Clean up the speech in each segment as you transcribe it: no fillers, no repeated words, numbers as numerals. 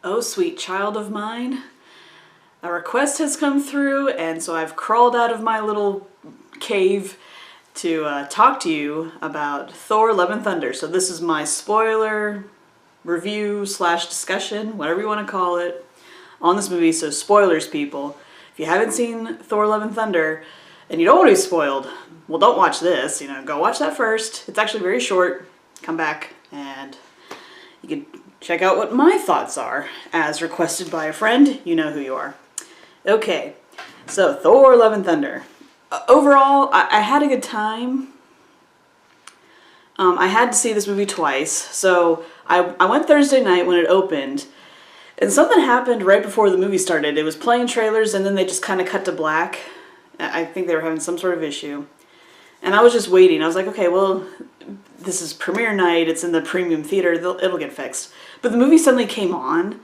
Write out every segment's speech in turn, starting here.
Oh, sweet child of mine, a request has come through, and so I've crawled out of my little cave to talk to you about Thor Love and Thunder. So this is my spoiler review slash discussion, whatever you want to call it, on this movie. So spoilers, people. If you haven't seen Thor Love and Thunder and you don't want to be spoiled, well, don't watch this. Go watch that first. It's actually very short. Come back and you can check out what my thoughts are as requested by a friend. You know who you are. Okay, so Thor Love and Thunder. Overall, I had a good time. I had to see this movie twice. So I went Thursday night when it opened, and something happened right before the movie started. It was playing trailers, and then they just kind of cut to black. I think they were having some sort of issue. And I was just waiting. I was like, okay, well, this is premiere night. It's in the premium theater. It'll get fixed. But the movie suddenly came on,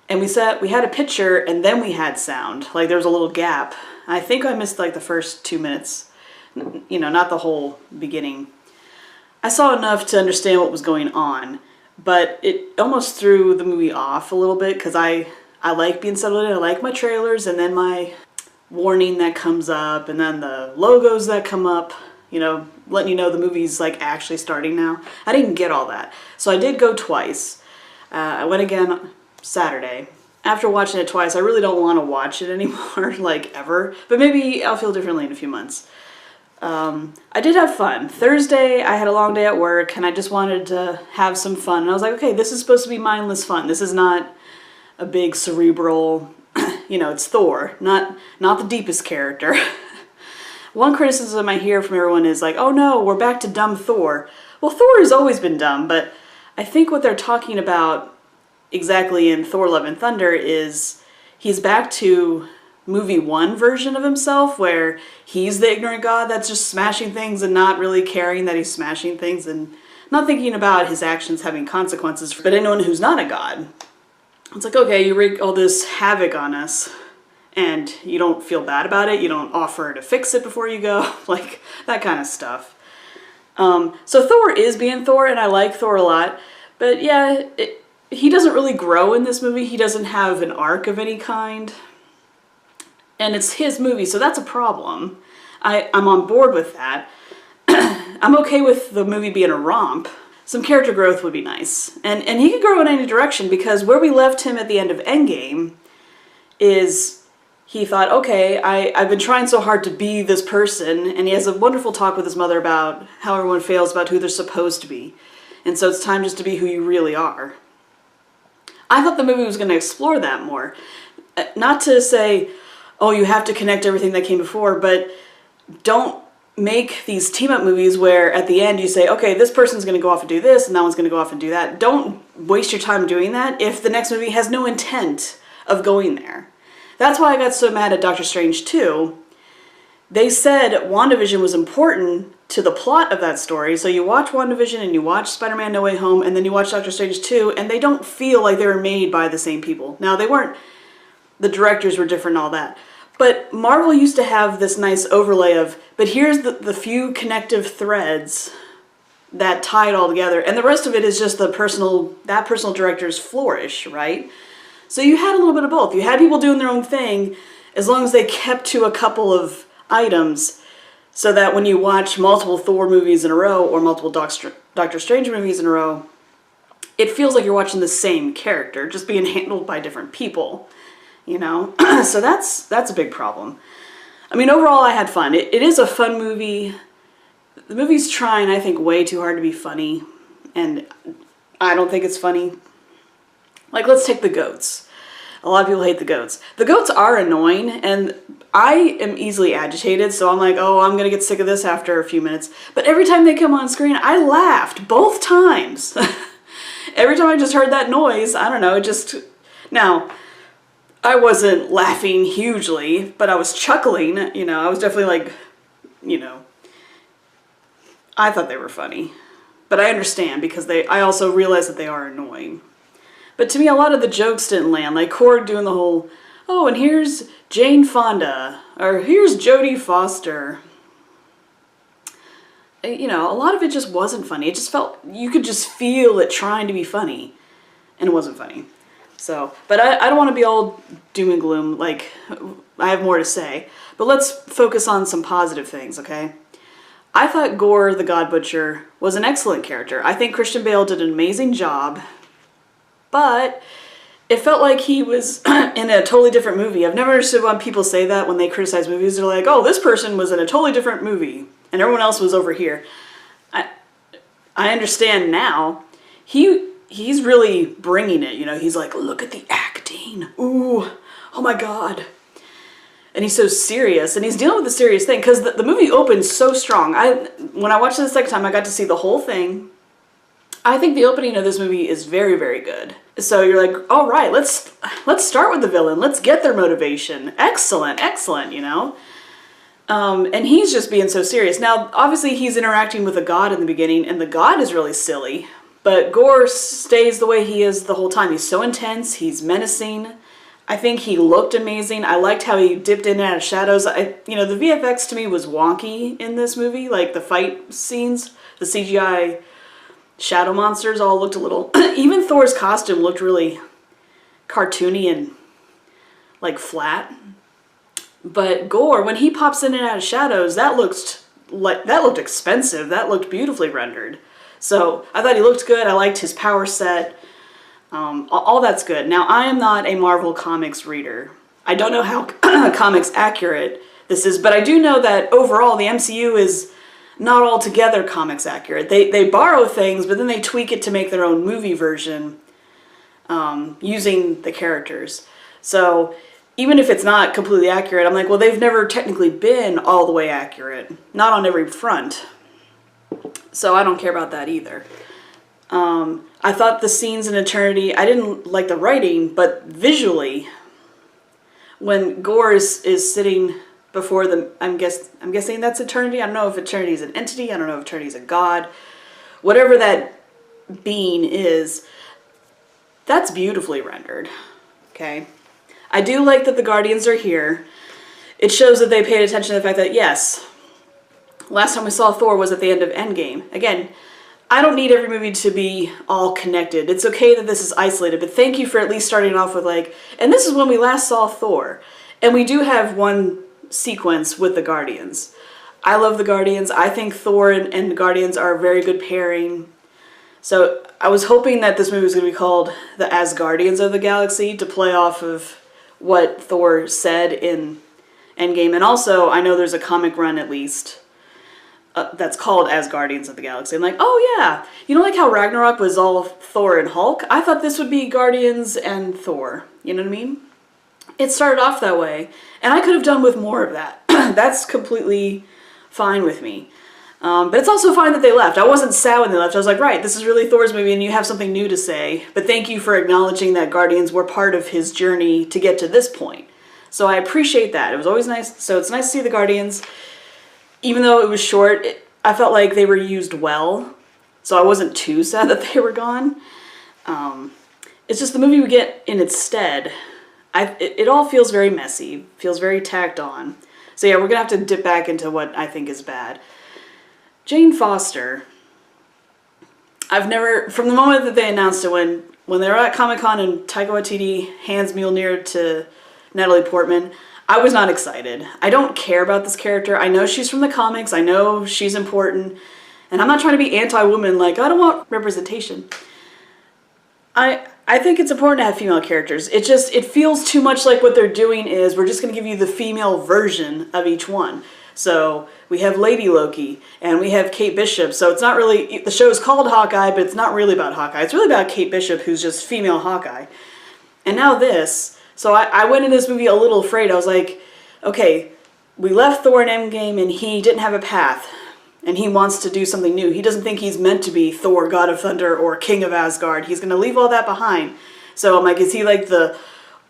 and we had a picture, and then we had sound. Like, there was a little gap. I think I missed, like, the first 2 minutes. Not the whole beginning. I saw enough to understand what was going on, but it almost threw the movie off a little bit, because I like being settled in. I like my trailers, and then my warning that comes up, and then the logos that come up, letting you know the movie's, like, actually starting now. I didn't get all that. So I did go twice. I went again Saturday. After watching it twice, I really don't want to watch it anymore, like, ever. But maybe I'll feel differently in a few months. I did have fun. Thursday, I had a long day at work, and I just wanted to have some fun. And I was like, okay, this is supposed to be mindless fun. This is not a big cerebral, it's Thor, not the deepest character. One criticism I hear from everyone is like, oh no, we're back to dumb Thor. Well, Thor has always been dumb, but I think what they're talking about exactly in Thor Love and Thunder is he's back to movie 1 version of himself, where he's the ignorant god that's just smashing things and not really caring that he's smashing things and not thinking about his actions having consequences for anyone who's not a god. It's like, okay, you wreak all this havoc on us and you don't feel bad about it, you don't offer to fix it before you go, like that kind of stuff. So Thor is being Thor, and I like Thor a lot, but yeah, he doesn't really grow in this movie. He doesn't have an arc of any kind. And it's his movie, so that's a problem. I'm on board with that. I'm okay with the movie being a romp. Some character growth would be nice. And he could grow in any direction, because where we left him at the end of Endgame is he thought, okay, I've been trying so hard to be this person, and he has a wonderful talk with his mother about how everyone fails about who they're supposed to be. And so it's time just to be who you really are. I thought the movie was going to explore that more. Not to say, oh, you have to connect everything that came before, but don't make these team-up movies where at the end you say, okay, this person's going to go off and do this, and that one's going to go off and do that. Don't waste your time doing that if the next movie has no intent of going there. That's why I got so mad at Doctor Strange 2. They said WandaVision was important to the plot of that story, so you watch WandaVision and you watch Spider-Man No Way Home and then you watch Doctor Strange 2, and they don't feel like they were made by the same people. Now, they weren't, the directors were different and all that, but Marvel used to have this nice overlay of, but here's the few connective threads that tie it all together, and the rest of it is just that personal director's flourish, right? So you had a little bit of both. You had people doing their own thing, as long as they kept to a couple of items, so that when you watch multiple Thor movies in a row or multiple Doctor Strange movies in a row, it feels like you're watching the same character, just being handled by different people, So that's a big problem. I mean, overall, I had fun. It is a fun movie. The movie's trying, I think, way too hard to be funny, and I don't think it's funny. Like, let's take the goats. A lot of people hate the goats. The goats are annoying, and I am easily agitated, so I'm like, oh, I'm gonna get sick of this after a few minutes. But every time they come on screen, I laughed, both times. Every time I just heard that noise, I don't know, it just... Now, I wasn't laughing hugely, but I was chuckling, I was definitely like, I thought they were funny. But I understand, because I also realize that they are annoying. But to me, a lot of the jokes didn't land. Like Gore doing the whole, oh, and here's Jane Fonda, or here's Jodie Foster. A lot of it just wasn't funny. It just felt, you could just feel it trying to be funny, and it wasn't funny. So, but I don't want to be all doom and gloom, like, I have more to say. But let's focus on some positive things, okay? I thought Gore, the God Butcher, was an excellent character. I think Christian Bale did an amazing job, but it felt like he was in a totally different movie. I've never understood why people say that when they criticize movies. They're like, oh, this person was in a totally different movie, and everyone else was over here. I understand now. He's really bringing it, you know. He's like, look at the acting. Ooh, oh my God. And he's so serious, and he's dealing with a serious thing, because the movie opens so strong. When I watched it the second time, I got to see the whole thing. I think the opening of this movie is very, very good. So you're like, all right, let's start with the villain. Let's get their motivation. Excellent, excellent, you know? And he's just being so serious. Now, obviously, he's interacting with a god in the beginning, and the god is really silly. But Gore stays the way he is the whole time. He's so intense. He's menacing. I think he looked amazing. I liked how he dipped in and out of shadows. You know, the VFX to me was wonky in this movie. Like the fight scenes, the CGI shadow monsters all looked a little... Even Thor's costume looked really cartoony and like flat. But Gore, when he pops in and out of shadows, that looked expensive. That looked beautifully rendered. So I thought he looked good. I liked his power set. All that's good. Now, I am not a Marvel Comics reader. I don't know how comics accurate this is, but I do know that overall the MCU is not altogether comics accurate. They borrow things, but then they tweak it to make their own movie version using the characters. So even if it's not completely accurate, I'm like, well, they've never technically been all the way accurate. Not on every front. So I don't care about that either. I thought the scenes in Eternity, I didn't like the writing, but visually, when Gore is sitting before the, I'm guessing that's Eternity. I don't know if Eternity is an entity. I don't know if Eternity is a god. Whatever that being is, that's beautifully rendered. Okay. I do like that the Guardians are here. It shows that they paid attention to the fact that, yes, last time we saw Thor was at the end of Endgame. Again, I don't need every movie to be all connected. It's okay that this is isolated, but thank you for at least starting off with like, and this is when we last saw Thor. And we do have one sequence with the Guardians. I love the Guardians. I think Thor and the Guardians are a very good pairing. So I was hoping that this movie was going to be called the Asgardians of the Galaxy to play off of what Thor said in Endgame. And also, I know there's a comic run at least that's called Asgardians of the Galaxy. I'm like, oh yeah, you know, like how Ragnarok was all Thor and Hulk? I thought this would be Guardians and Thor. You know what I mean? It started off that way, and I could have done with more of that. That's completely fine with me. But it's also fine that they left. I wasn't sad when they left. I was like, right, this is really Thor's movie and you have something new to say. But thank you for acknowledging that Guardians were part of his journey to get to this point. So I appreciate that. It was always nice. So it's nice to see the Guardians. Even though it was short, I felt like they were used well. So I wasn't too sad that they were gone. It's just the movie we get in its stead. It all feels very messy. Feels very tacked on. So yeah, we're going to have to dip back into what I think is bad. Jane Foster, I've never, from the moment that they announced it, when they were at Comic-Con and Taika Waititi hands Mjolnir to Natalie Portman, I was not excited. I don't care about this character. I know she's from the comics. I know she's important. And I'm not trying to be anti-woman, like, I don't want representation. I think it's important to have female characters. It feels too much like what they're doing is we're just going to give you the female version of each one. So we have Lady Loki and we have Kate Bishop. So it's not really, the show is called Hawkeye, but it's not really about Hawkeye. It's really about Kate Bishop, who's just female Hawkeye. And now this. So I went in this movie a little afraid. I was like, okay, we left Thor in Endgame and he didn't have a path. And he wants to do something new. He doesn't think he's meant to be Thor, God of Thunder, or King of Asgard. He's going to leave all that behind. So I'm like, is he like the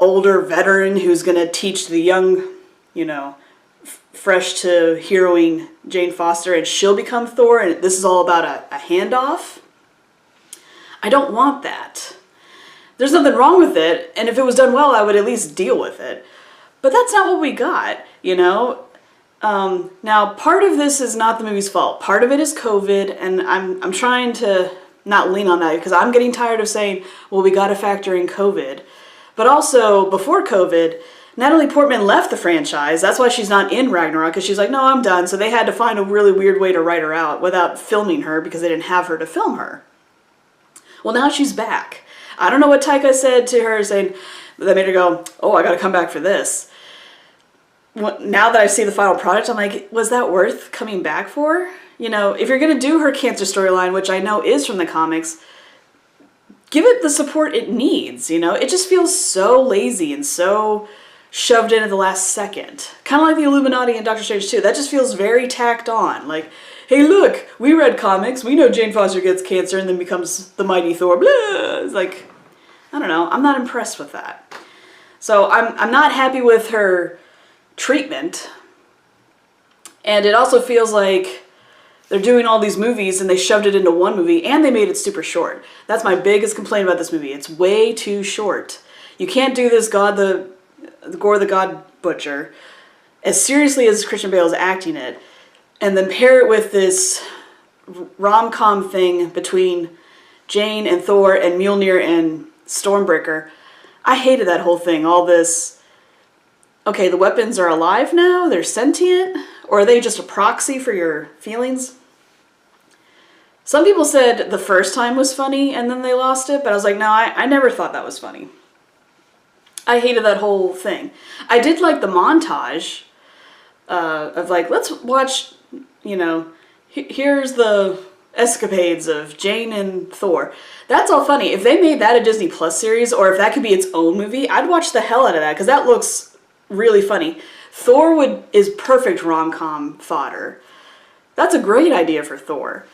older veteran who's going to teach the young, you know, fresh to heroing Jane Foster and she'll become Thor and this is all about a handoff? I don't want that. There's nothing wrong with it, and if it was done well, I would at least deal with it. But that's not what we got, you know? Now, part of this is not the movie's fault. Part of it is COVID, and I'm trying to not lean on that because I'm getting tired of saying, well, we got to factor in COVID. But also, before COVID, Natalie Portman left the franchise. That's why she's not in Ragnarok, because she's like, no, I'm done. So they had to find a really weird way to write her out without filming her, because they didn't have her to film her. Well, now she's back. I don't know what Taika said to her, saying that made her go, oh, I gotta come back for this. Now that I see the final product, I'm like, was that worth coming back for? You know, if you're gonna do her cancer storyline, which I know is from the comics, give it the support it needs, you know? It just feels so lazy and so shoved in at the last second. Kind of like the Illuminati and Doctor Strange 2. That just feels very tacked on. Like, hey, look, we read comics. We know Jane Foster gets cancer and then becomes the mighty Thor. Blah. It's like, I don't know. I'm not impressed with that. So I'm not happy with her treatment. And it also feels like they're doing all these movies and they shoved it into one movie and they made it super short. That's my biggest complaint about this movie. It's way too short. You can't do this Gore the God Butcher as seriously as Christian Bale is acting it and then pair it with this rom-com thing between Jane and Thor and Mjolnir and Stormbreaker. I hated that whole thing. All this, okay, the weapons are alive now? They're sentient? Or are they just a proxy for your feelings? Some people said the first time was funny and then they lost it, but I was like, no, I never thought that was funny. I hated that whole thing. I did like the montage of like, let's watch, you know, here's the escapades of Jane and Thor. That's all funny. If they made that a Disney Plus series, or if that could be its own movie, I'd watch the hell out of that, because that looks really funny. Thor is perfect rom-com fodder. That's a great idea for Thor.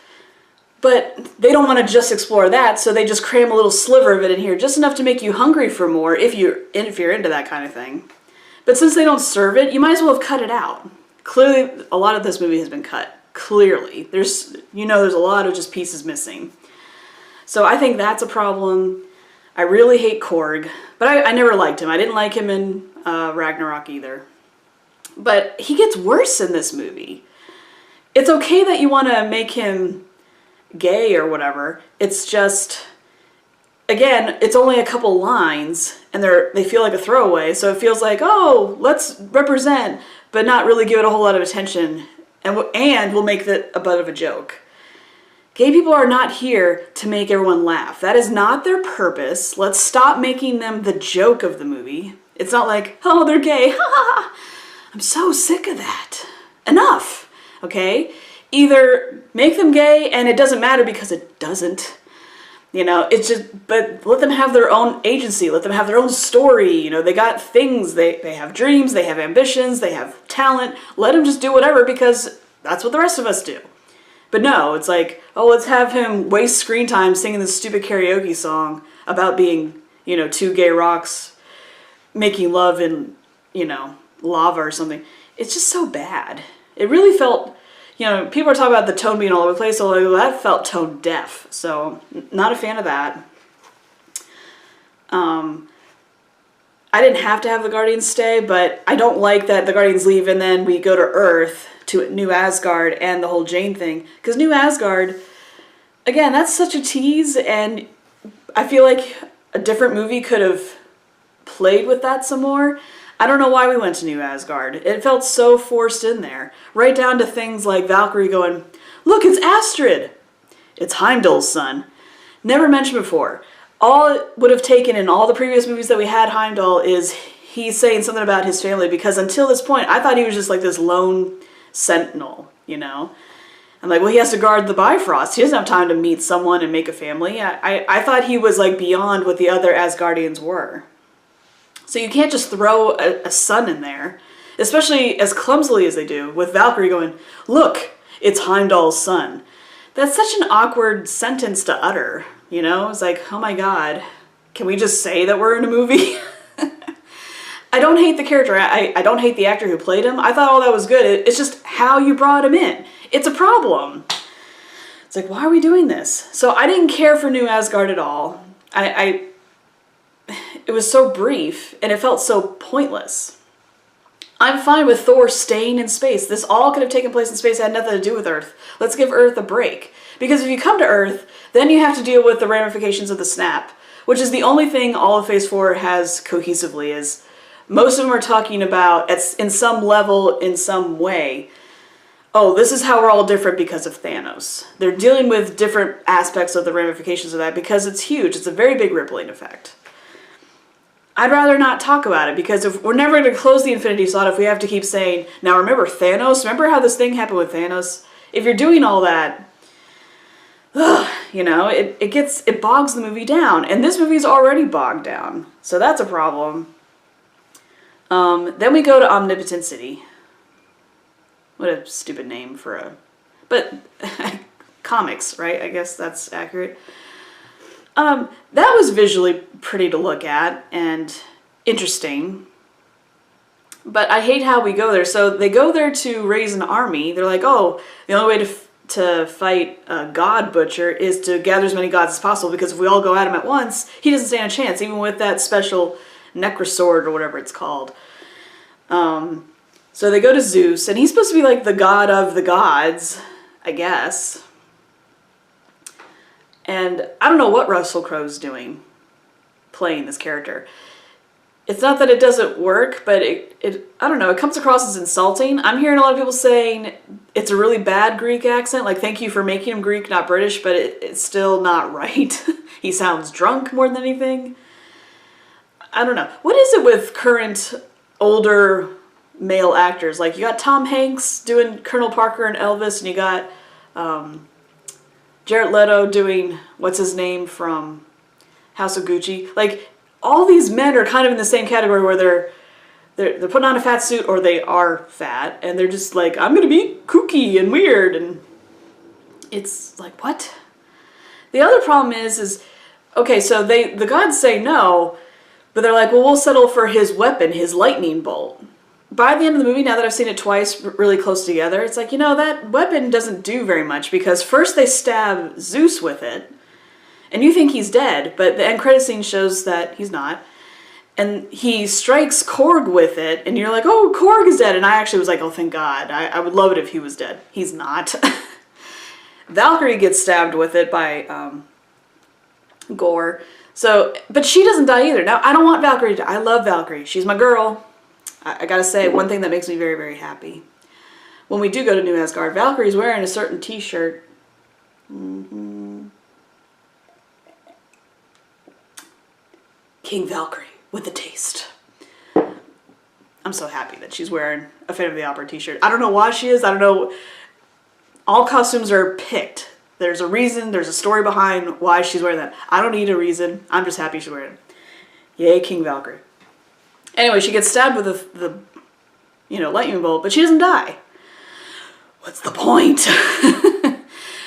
But they don't want to just explore that, so they just cram a little sliver of it in here, just enough to make you hungry for more, if you're into that kind of thing. But since they don't serve it, you might as well have cut it out. Clearly, a lot of this movie has been cut. Clearly. There's a lot of just pieces missing. So I think that's a problem. I really hate Korg, but I never liked him. I didn't like him in Ragnarok either. But he gets worse in this movie. It's okay that you want to make him gay or whatever. It's just, again, it's only a couple lines and they feel like a throwaway, so it feels like, oh, let's represent, but not really give it a whole lot of attention, and we'll make it a butt of a joke. Gay people are not here to make everyone laugh. That is not their purpose. Let's stop making them the joke of the movie. It's not like, oh, they're gay, ha ha ha. I'm so sick of that. Enough, okay? Either make them gay and it doesn't matter, because it doesn't. You know, it's just, but let them have their own agency. Let them have their own story. You know, they got things. They have dreams. They have ambitions. They have talent. Let them just do whatever, because that's what the rest of us do. But no, it's like, oh, let's have him waste screen time singing this stupid karaoke song about being, you know, two gay rocks making love in, you know, lava or something. It's just so bad. It really felt, you know, people are talking about the tone being all over the place, so like, that felt tone deaf. So, not a fan of that. I didn't have to have the Guardians stay, but I don't like that the Guardians leave and then we go to Earth, to New Asgard, and the whole Jane thing. Because New Asgard, again, that's such a tease, and I feel like a different movie could have played with that some more. I don't know why we went to New Asgard. It felt so forced in there. Right down to things like Valkyrie going, look, it's Astrid! It's Heimdall's son. Never mentioned before. All it would have taken in all the previous movies that we had Heimdall is he's saying something about his family, because until this point, I thought he was just like this lone sentinel, you know? I'm like, well, he has to guard the Bifrost. He doesn't have time to meet someone and make a family. I thought he was like beyond what the other Asgardians were. So you can't just throw a son in there, especially as clumsily as they do, with Valkyrie going, look, it's Heimdall's son. That's such an awkward sentence to utter, you know? It's like, oh my god, can we just say that we're in a movie? I don't hate the character. I don't hate the actor who played him. I thought all that was good. It's just how you brought him in. It's a problem. It's like, why are we doing this? So I didn't care for New Asgard at all. It was so brief, and it felt so pointless. I'm fine with Thor staying in space. This all could have taken place in space. It had nothing to do with Earth. Let's give Earth a break. Because if you come to Earth, then you have to deal with the ramifications of the snap, which is the only thing all of Phase 4 has cohesively, is most of them are talking about, in some level, in some way, oh, this is how we're all different because of Thanos. They're dealing with different aspects of the ramifications of that because it's huge. It's a very big rippling effect. I'd rather not talk about it because if we're never going to close the Infinity Slot if we have to keep saying, now remember Thanos? Remember how this thing happened with Thanos? If you're doing all that, you know, it bogs the movie down. And this movie's already bogged down. So that's a problem. Then we go to Omnipotencity. What a stupid name for a... But comics, right? I guess that's accurate. That was visually pretty to look at and interesting. But I hate how we go there. So they go there to raise an army. They're like, oh, the only way to fight a god butcher is to gather as many gods as possible, because if we all go at him at once, he doesn't stand a chance, even with that special necrosword or whatever it's called. So they go to Zeus, and he's supposed to be like the god of the gods, I guess. And I don't know what Russell Crowe's doing, playing this character. It's not that it doesn't work, but I don't know, it comes across as insulting. I'm hearing a lot of people saying it's a really bad Greek accent, like thank you for making him Greek, not British, but it's still not right. He sounds drunk more than anything. I don't know. What is it with current older male actors? Like you got Tom Hanks doing Colonel Parker and Elvis, and you got Jared Leto doing, what's his name from House of Gucci. Like all these men are kind of in the same category where they're putting on a fat suit or they are fat, and they're just like, I'm gonna be kooky and weird, and it's like, what? The other problem is okay, so the gods say no, but they're like, well, we'll settle for his weapon, his lightning bolt. By the end of the movie, now that I've seen it twice really close together, it's like, you know, that weapon doesn't do very much, because first they stab Zeus with it, and you think he's dead, but the end credit scene shows that he's not. And he strikes Korg with it, and you're like, oh, Korg is dead. And I actually was like, oh, thank God. I would love it if he was dead. He's not. Valkyrie gets stabbed with it by Gore. So, but she doesn't die either. Now, I don't want Valkyrie to die. I love Valkyrie. She's my girl. I gotta say, one thing that makes me very, very happy. When we do go to New Asgard, Valkyrie's wearing a certain t-shirt. King Valkyrie with a taste. I'm so happy that she's wearing a Phantom of the Opera t-shirt. I don't know why she is. I don't know. All costumes are picked. There's a reason. There's a story behind why she's wearing that. I don't need a reason. I'm just happy she's wearing it. Yay, King Valkyrie. Anyway, she gets stabbed with the lightning bolt, but she doesn't die. What's the point?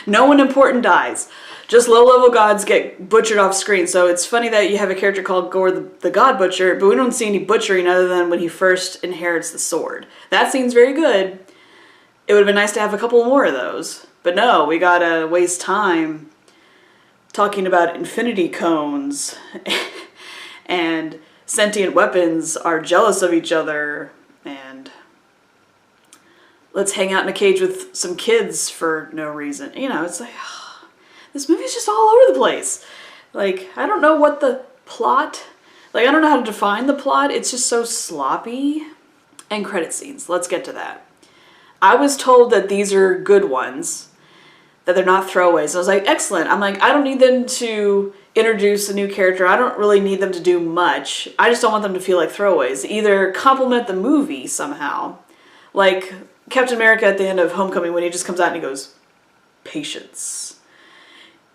No one important dies. Just low-level gods get butchered off screen. So it's funny that you have a character called Gore the God Butcher, but we don't see any butchering other than when he first inherits the sword. That scene's very good. It would have been nice to have a couple more of those. But no, we gotta waste time talking about infinity cones and sentient weapons are jealous of each other, and let's hang out in a cage with some kids for no reason. You know, it's like... this movie's just all over the place. Like, I don't know what the plot... Like, I don't know how to define the plot. It's just so sloppy. And credit scenes. Let's get to that. I was told that these are good ones. That they're not throwaways. I was like, excellent. I'm like, I don't need them to introduce a new character. I don't really need them to do much. I just don't want them to feel like throwaways. Either complement the movie somehow. Like Captain America at the end of Homecoming when he just comes out and he goes, patience.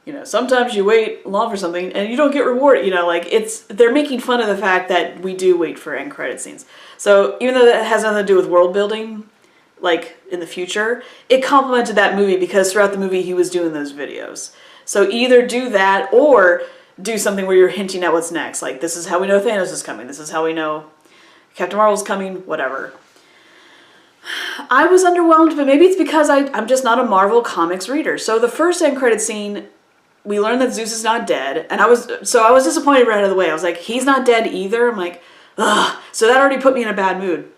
You know, sometimes you wait long for something and you don't get rewarded. You know, like they're making fun of the fact that we do wait for end credit scenes. So even though that has nothing to do with world building, like in the future, it complemented that movie because throughout the movie he was doing those videos. So either do that or do something where you're hinting at what's next. Like, this is how we know Thanos is coming. This is how we know Captain Marvel's coming, whatever. I was underwhelmed, but maybe it's because I'm just not a Marvel Comics reader. So the first end credit scene, we learned that Zeus is not dead, and I was disappointed right out of the way. I was like, he's not dead either? I'm like, ugh. So that already put me in a bad mood.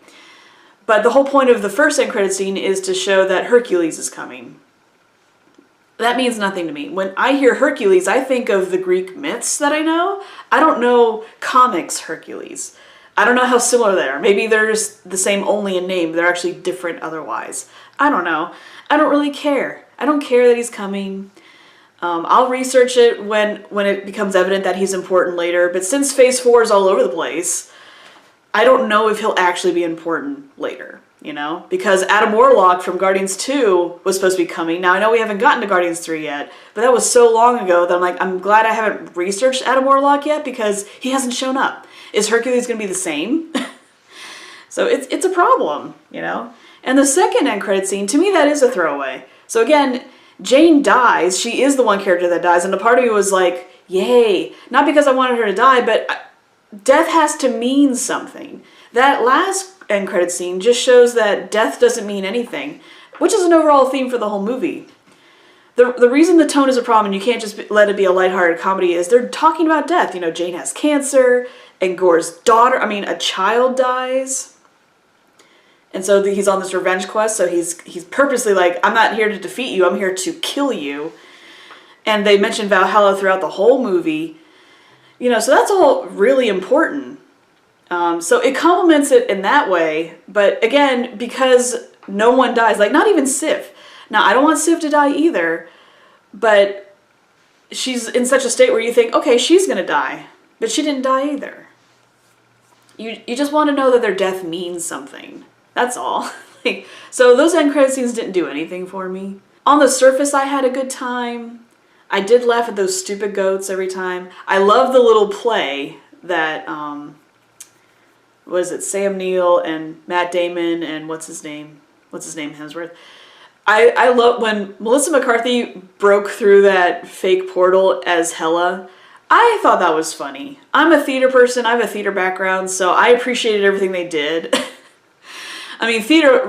But the whole point of the first end credit scene is to show that Hercules is coming. that means nothing to me. When I hear Hercules, I think of the Greek myths that I know. I don't know comics Hercules. I don't know how similar they are. Maybe they're just the same only in name. They're actually different otherwise. I don't know. I don't really care. I don't care that he's coming. I'll research it when it becomes evident that he's important later. But since Phase 4 is all over the place, I don't know if he'll actually be important later. You know, because Adam Warlock from Guardians 2 was supposed to be coming. Now, I know we haven't gotten to Guardians 3 yet, but that was so long ago that I'm like, I'm glad I haven't researched Adam Warlock yet because he hasn't shown up. Is Hercules going to be the same? So it's a problem, you know? And the second end credit scene, to me, that is a throwaway. So again, Jane dies. She is the one character that dies. And the part of me was like, yay. Not because I wanted her to die, but death has to mean something. That last end credit scene just shows that death doesn't mean anything, which is an overall theme for the whole movie. The reason the tone is a problem and you can't just let it be a lighthearted comedy is they're talking about death. You know, Jane has cancer and Gore's daughter, a child dies. And so he's on this revenge quest, so he's purposely like, I'm not here to defeat you, I'm here to kill you. And they mention Valhalla throughout the whole movie. You know, so that's all really important. So it complements it in that way, but again, because no one dies, like not even Sif. Now, I don't want Sif to die either, but she's in such a state where you think, okay, she's gonna die, but she didn't die either. You just want to know that their death means something. That's all. So those end credit scenes didn't do anything for me. On the surface, I had a good time. I did laugh at those stupid goats every time. I love the little play that, was it Sam Neill and Matt Damon and what's his name, Hemsworth. I love when Melissa McCarthy broke through that fake portal as Hela. I thought that was funny. I'm a theater person, I have a theater background, so I appreciated everything they did. I mean,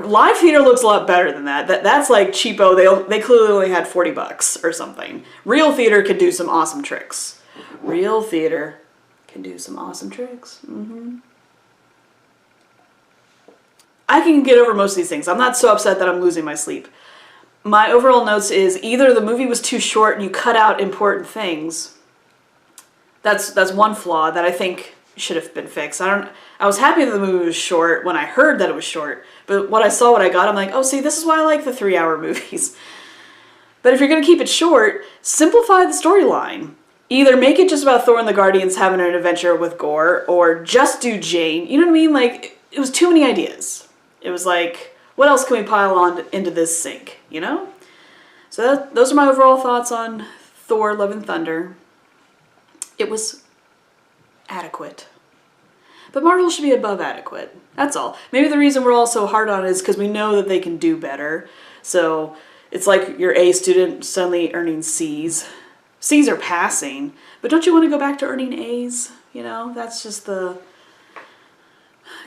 live theater looks a lot better than that. That's like cheapo, they clearly only had $40 or something. Real theater could do some awesome tricks. Real theater can do some awesome tricks. I can get over most of these things. I'm not so upset that I'm losing my sleep. My overall notes is either the movie was too short and you cut out important things. That's one flaw that I think should have been fixed. I was happy that the movie was short when I heard that it was short, but when I saw what I got, I'm like, oh, see, this is why I like the 3-hour movies. But if you're going to keep it short, simplify the storyline. Either make it just about Thor and the Guardians having an adventure with Gore, or just do Jane. You know what I mean? Like, it was too many ideas. It was like, what else can we pile on into this sink, you know? So those are my overall thoughts on Thor, Love and Thunder. It was adequate. But Marvel should be above adequate. That's all. Maybe the reason we're all so hard on it is because we know that they can do better. So it's like your A student suddenly earning C's. C's are passing, but don't you want to go back to earning A's? You know, that's just the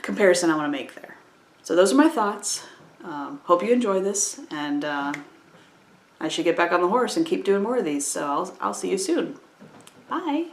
comparison I want to make there. So those are my thoughts. Hope you enjoy this, and I should get back on the horse and keep doing more of these. So I'll see you soon. Bye.